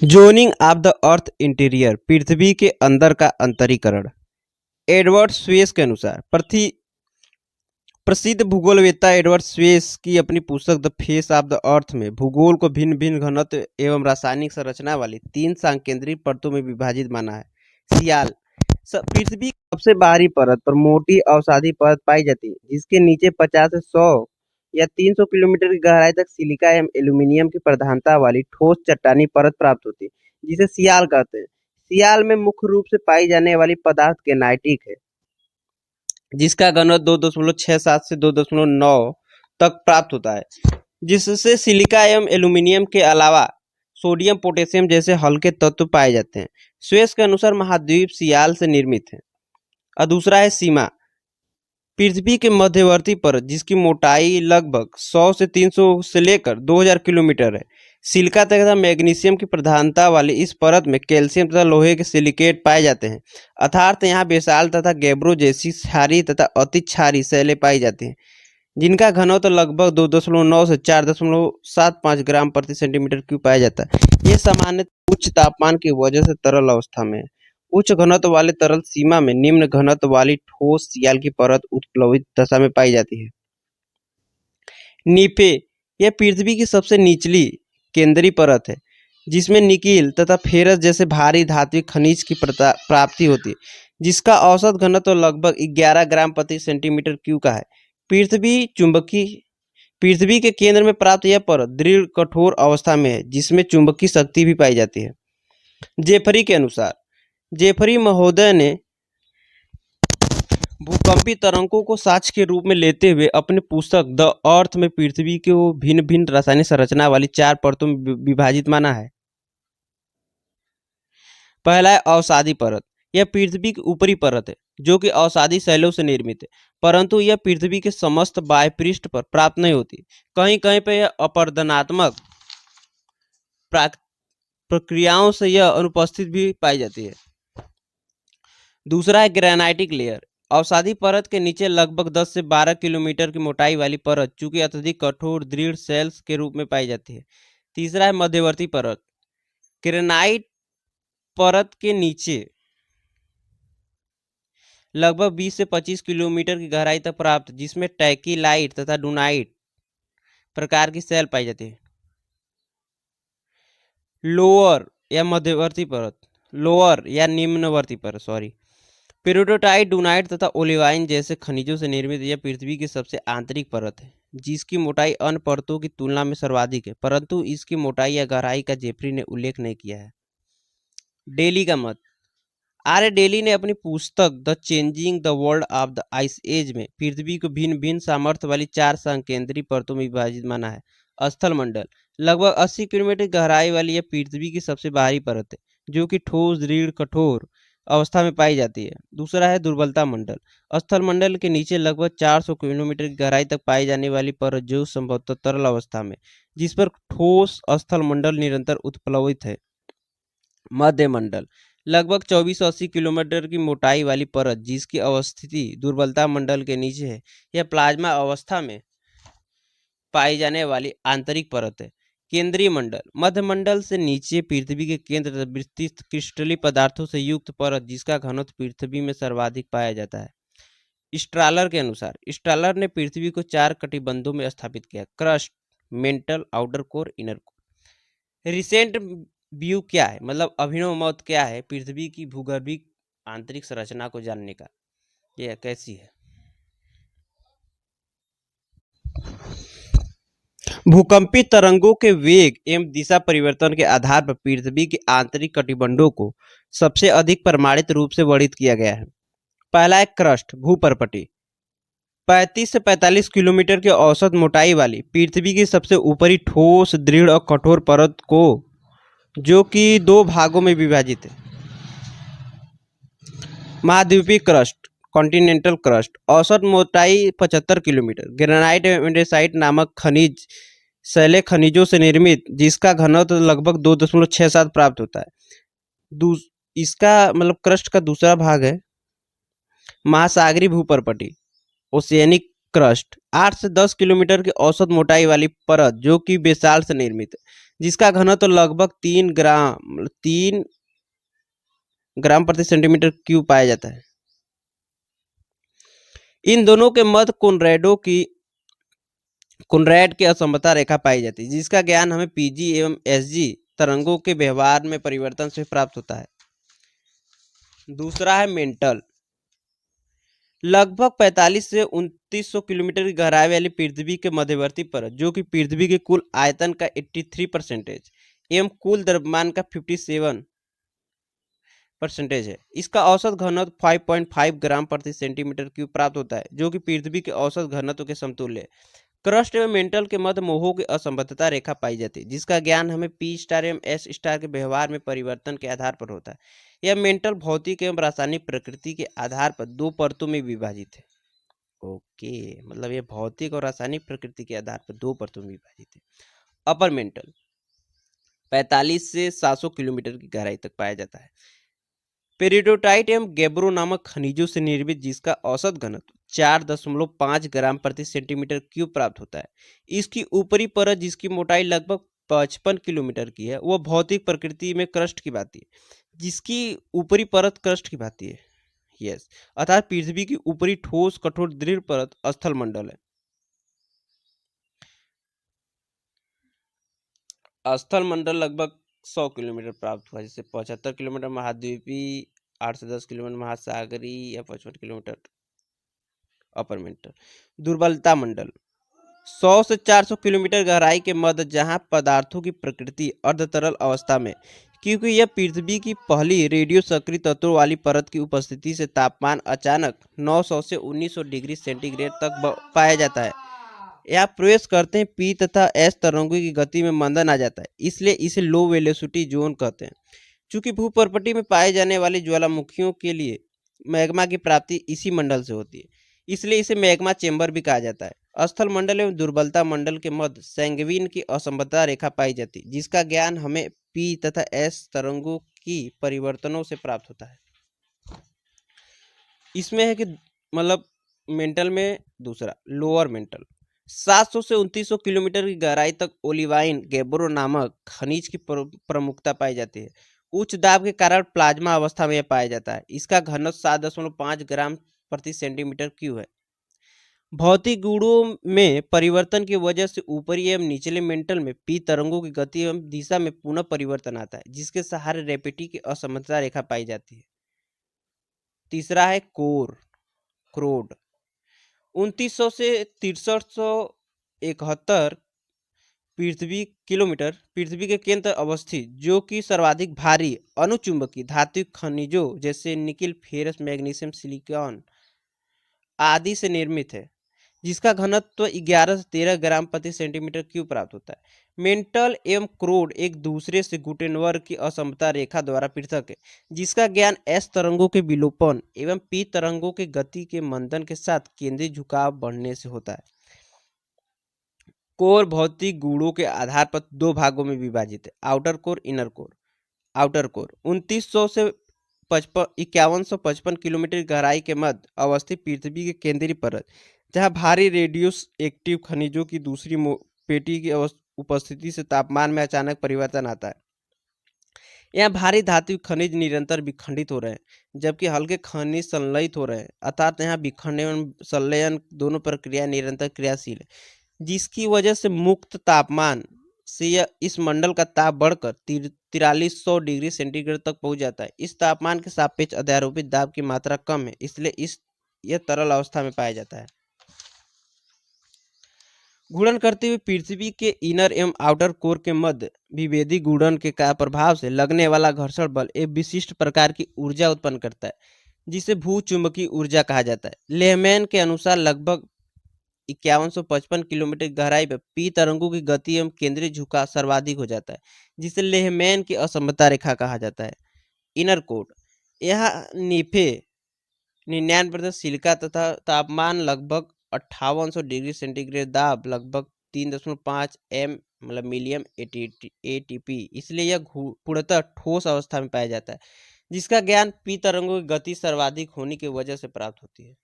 Zoning of the earth interior, पृथ्वी के अंदर का अंतरीकरण। एडवर्ड स्वेस के अनुसार प्रसिद्ध भूगोलवेत्ता एडवर्ड स्वेस की अपनी पुस्तक द फेस ऑफ द अर्थ में भूगोल को भिन्न भिन्न घनत्व एवं रासायनिक संरचना वाली 3 संकेंद्रित परतों में विभाजित माना है। सियाल पृथ्वी की सबसे बाहरी परत पर मोटी अवसादी परत पाई जाती है, जिसके नीचे 50 से 100 या 300 किलोमीटर की गहराई तक सिलिका एवं एल्यूमिनियम की प्रधानता वाली ठोस चट्टानी परत प्राप्त होती है, जिसे सियाल कहते हैं। सियाल में मुख्य रूप से पाई जाने वाली पदार्थ ग्रेनाइटिक है, जिसका घनत्व 2.67 से 2.9 तक प्राप्त होता है, जिससे सिलिका एवं एल्यूमिनियम के अलावा सोडियम पोटेशियम जैसे हल्के तत्व पाए जाते हैं। स्वेस के अनुसार महाद्वीप सियाल से निर्मित है। और दूसरा है सीमा, पृथ्वी के मध्यवर्ती परत जिसकी मोटाई लगभग 100 से 300 से लेकर 2000 किलोमीटर है। सिलिका तथा मैग्नीशियम की प्रधानता वाली इस परत में कैल्शियम तथा लोहे के सिलिकेट पाए जाते हैं, अर्थात यहाँ बेसाल तथा गैब्रो जैसी क्षारीय तथा अति क्षारीय शैलें पाई जाती हैं, जिनका घनत्व लगभग 2.9 से 4.75 ग्राम प्रति सेंटीमीटर क्यूब पाया जाता है। ये सामान्यतः उच्च तापमान की वजह से तरल अवस्था में है। उच्च घनत्व वाले तरल सीमा में निम्न घनत्व वाली ठोस सियाल की परत उत्प्लवित दशा में पाई जाती है। नीफे, यह पृथ्वी की सबसे निचली केंद्रीय परत है, जिसमें निकिल तथा फेरस जैसे भारी धात्विक खनिज की प्राप्ति होती है, जिसका औसत घनत्व लगभग 11 ग्राम प्रति सेंटीमीटर क्यूब का है। पृथ्वी के केंद्र में प्राप्त यह परत दृढ़ कठोर अवस्था में है, जिसमें चुंबकीय शक्ति भी पाई जाती है। जेफरी के अनुसार, जेफरी महोदय ने भूकंपी तरंगों को साक्ष्य के रूप में लेते हुए अपनी पुस्तक द अर्थ में पृथ्वी को भिन्न भिन्न रासायनिक संरचना वाली 4 परतों में विभाजित माना है। पहला है अवसादी परत। यह पृथ्वी की ऊपरी परत है, जो कि अवसादी शैलों से निर्मित है, परंतु यह पृथ्वी के समस्त बाह्य पृष्ठ पर प्राप्त नहीं होती। कहीं कहीं पर यह अपरदनात्मक प्रक्रियाओं से यह अनुपस्थित भी पाई जाती है। दूसरा है ग्रेनाइटिक लेयर। अवसादी परत के नीचे लगभग 10 से 12 किलोमीटर की मोटाई वाली परत, चूंकि अत्यधिक कठोर दृढ़ सेल्स के रूप में पाई जाती है। तीसरा है मध्यवर्ती परत। ग्रेनाइट परत के नीचे लगभग 20 से 25 किलोमीटर की गहराई तक प्राप्त, जिसमें टैकीलाइट तथा डूनाइट प्रकार की सेल पाई जाती है। लोअर या मध्यवर्ती परत, लोअर या निम्नवर्ती परत पेरिडोटाइट, डूनाइट तथा ओलिवाइन जैसे खनिजों से निर्मित यह पृथ्वी की सबसे आंतरिक परत है, जिसकी मोटाई अन्य परतों की तुलना में सर्वाधिक है, परंतु इसकी मोटाई या गहराई का जेफरी ने उल्लेख नहीं किया है। डेली का मत, आर्य डेली ने अपनी पुस्तक the changing the world of the ice age में पृथ्वी को भिन्न भिन्न सामर्थ्य वाली 4 संकेंद्रीय परतों में विभाजित माना है। स्थल मंडल, लगभग 80 किलोमीटर गहराई वाली यह पृथ्वी की सबसे बाहरी परत है, जो कि ठोस दृढ़ कठोर अवस्था में पाई जाती है। दूसरा है दुर्बलता मंडल। स्थल मंडल के नीचे लगभग 400 किलोमीटर की गहराई तक पाई जाने वाली परत, जो संभवतः तरल अवस्था में, जिस पर ठोस स्थल मंडल निरंतर उत्प्लवित है। मध्य मंडल, लगभग 2480 किलोमीटर की मोटाई वाली परत, जिसकी अवस्थिति दुर्बलता मंडल के नीचे है। यह प्लाज्मा अवस्था में पाई जाने वाली आंतरिक परत है। केंद्रीय मंडल, मध्य मंडल से नीचे पृथ्वी के केंद्र विस्तृत क्रिस्टलीय पदार्थों से युक्त परत, जिसका घनत्व पृथ्वी में सर्वाधिक पाया जाता है। स्ट्रालर के अनुसार, स्ट्रालर ने पृथ्वी को 4 कटिबंधों में स्थापित किया: crust, mental, outer core, inner core. Recent view क्या है, मतलब अभिनव मत क्या है पृथ्वी की भूगर्भिक आंतरिक संरचना को जानने का, यह कैसी है। भूकंपी तरंगों के वेग एवं दिशा परिवर्तन के आधार पर पृथ्वी के आंतरिक कटिबंधों को सबसे अधिक प्रमाणित रूप से वर्णित किया गया है। पहला है क्रस्ट, भूपरपटी। 35 से 45 किलोमीटर की औसत मोटाई वाली पृथ्वी की सबसे ऊपरी ठोस दृढ़ और कठोर परत को, जो कि 2 भागों में विभाजित है। महाद्वीपीय क्रस्ट, कॉन्टिनेंटल क्रस्ट, औसत मोटाई 75 किलोमीटर। ग्रेनाइट एवं एंडेसाइट नामक खनिज शैले खनिजों से निर्मित, जिसका घनत्व लगभग 2.67 प्राप्त होता है। इसका मतलब क्रस्ट का दूसरा भाग है महासागरीय भूपरपटी, ओशियनिक क्रस्ट, 8 से 10 किलोमीटर की औसत मोटाई वाली परत, जो कि बेसाल्ट से निर्मित है। जिसका घनत्व लगभग 3 ग्राम प्रति सेंटीमीटर क्यूब पाया जाता है। इन दोनों के मध्य कॉनरैड की असमता रेखा पाई जाती है, जिसका ज्ञान हमें पीजी एवं एसजी तरंगों के व्यवहार में परिवर्तन से प्राप्त होता है। दूसरा है मेंटल। लगभग 45 से 2900 किलोमीटर की गहराई वाली पृथ्वी के मध्यवर्ती परत, जो कि पृथ्वी के कुल आयतन का 83% एवं कुल द्रव्यमान का 57% है। इसका औसत घनत्व 5.5 ग्राम प्रति सेंटीमीटर क्यूब प्राप्त होता है, जो कि पृथ्वी के औसत घनत्व के समतुल्य है। क्रस्ट एवं मेंटल के मध्य मोहों की असंबद्धता रेखा पाई जाती है, जिसका ज्ञान हमें पी स्टार एवं एस स्टार के व्यवहार में परिवर्तन के आधार पर होता है। यह मेंटल भौतिक एवं रासायनिक प्रकृति के आधार पर 2 परतों में विभाजित है। ओके, मतलब ये भौतिक और रासायनिक प्रकृति के आधार पर 2 परतों में विभाजित है। अपर मेंटल 45 से 700 किलोमीटर की गहराई तक पाया जाता है। पेरिडोटाइट एवं गैब्रो नामक खनिजों से निर्मित, जिसका औसत घनत्व 4.5 ग्राम प्रति सेंटीमीटर क्यूब प्राप्त होता है। इसकी ऊपरी परत, जिसकी मोटाई लगभग 55 किलोमीटर की है, वह भौतिक प्रकृति में क्रस्ट की भांति है। जिसकी ऊपरी परत क्रस्ट की भांति है, यस, अर्थात पृथ्वी की ऊपरी ठोस कठोर दृढ़ परत स्थल मंडल है। स्थल मंडल लगभग 100 किलोमीटर प्राप्त हुआ, जैसे 75 किलोमीटर महाद्वीपीय, 8 से 10 किलोमीटर महासागरीय या 55 किलोमीटर अपर मेंटल। दुर्बलता मंडल 100 से 400 किलोमीटर गहराई के मध्य, जहां पदार्थों की प्रकृति अर्धतरल अवस्था में, क्योंकि यह पृथ्वी की पहली रेडियो सक्रिय तत्वों वाली परत की उपस्थिति से तापमान अचानक 900 से 1900 डिग्री सेंटीग्रेड तक पाया जाता है। यह प्रवेश करते हैं पी तथा एस तरंगों की गति में मंदन आ जाता है, इसलिए इसे लो वेलोसिटी जोन कहते हैं। चूंकि भूपर्पटी में पाए जाने वाली ज्वालामुखियों के लिए मैग्मा की प्राप्ति इसी मंडल से होती है, इसलिए इसे मैग्मा चेंबर भी कहा जाता है। स्थल मंडल एवं दुर्बलता मंडल के मध्य सैंगविन की असंबद्धता रेखा पाई जाती है, जिसका ज्ञान हमें पी तथा एस तरंगों की परिवर्तनों से प्राप्त होता है। इसमें है कि मतलब मेंटल में दूसरा लोअर मेंटल 700 से 2900 किलोमीटर की गहराई तक ओलिवाइन गैब्रो नामक खनिज की प्रमुखता पाई जाती है। उच्च दाब के कारण प्लाज्मा अवस्था में यह पाया जाता है। इसका घनत्व 7.5 ग्राम प्रति सेंटीमीटर क्यूब है। भौतिक गुणों में परिवर्तन की वजह से ऊपरी एवं निचले मेंटल में पी तरंगों की गति एवं दिशा में पुनः परिवर्तन आता है, जिसके सहारे रेपिटी की असमता रेखा पाई जाती है। तीसरा है क्रोड 2900 से 6371 किलोमीटर पृथ्वी के केंद्र अवस्थित, जो कि सर्वाधिक भारी अनुचुंबकीय धातु खनिजों जैसे निकिल, फेरस, मैग्नीशियम, सिलिकॉन आदि से निर्मित है, जिसका घनत्व 11 से 13 ग्राम प्रति सेंटीमीटर क्यूब प्राप्त होता है। मेंटल एवं क्रोड एक दूसरे से गुटेनबर्ग की असमता रेखा द्वारा पृथक है, जिसका ज्ञान एस तरंगों के विलोपन एवं पी तरंगों के गति के मंदन के साथ केंद्रीय झुकाव बढ़ने से होता है। कोर भौतिक गुणों के आधार पर 2 भागों में विभाजित है, outer core, inner core. Outer core 2900 से 5155 किलोमीटर गहराई के मध्य अवस्थित पृथ्वी के केंद्रीय परत, जहां भारी रेडियोस एक्टिव खनिजों की दूसरी पेटी की उपस्थिति से तापमान में अचानक परिवर्तन आता है। यहाँ भारी धातु खनिज निरंतर विखंडित हो रहे हैं, जबकि हल्के खनिज संलयित हो रहे हैं, अर्थात यहाँ विखंडन एवं संलयन दोनों प्रक्रिया निरंतर क्रियाशील है, जिसकी वजह से मुक्त तापमान से यह इस मंडल का ताप बढ़कर 4300 डिग्री सेंटीग्रेड तक पहुंच जाता है। इस तापमान के सापेक्ष अध्यारोपित दाब की मात्रा कम है, इसलिए यह तरल अवस्था में पाया जाता है। घूर्णन करते हुए पृथ्वी के इनर एवं आउटर कोर के मध्य विभेदी घूर्णन के प्रभाव से लगने वाला घर्षण बल एक विशिष्ट प्रकार की ऊर्जा उत्पन्न करता है, जिसे भूचुंबकीय ऊर्जा कहा जाता है। लेहमैन के अनुसार लगभग 5155 किलोमीटर गहराई पर पी तरंगों की गति एवं केंद्रीय झुकाव सर्वाधिक हो जाता है, जिसे लेहमैन की असमता रेखा कहा जाता है। इनर कोर यह नीफे 99% सिलिका तथा तापमान लगभग 5800 डिग्री सेंटीग्रेड, दाब लगभग 3.5 एम मतलब मिलियम एटीपी, इसलिए यह पूर्णतः ठोस अवस्था में पाया जाता है, जिसका ज्ञान पी तरंगों की गति सर्वाधिक होने की वजह से प्राप्त होती है।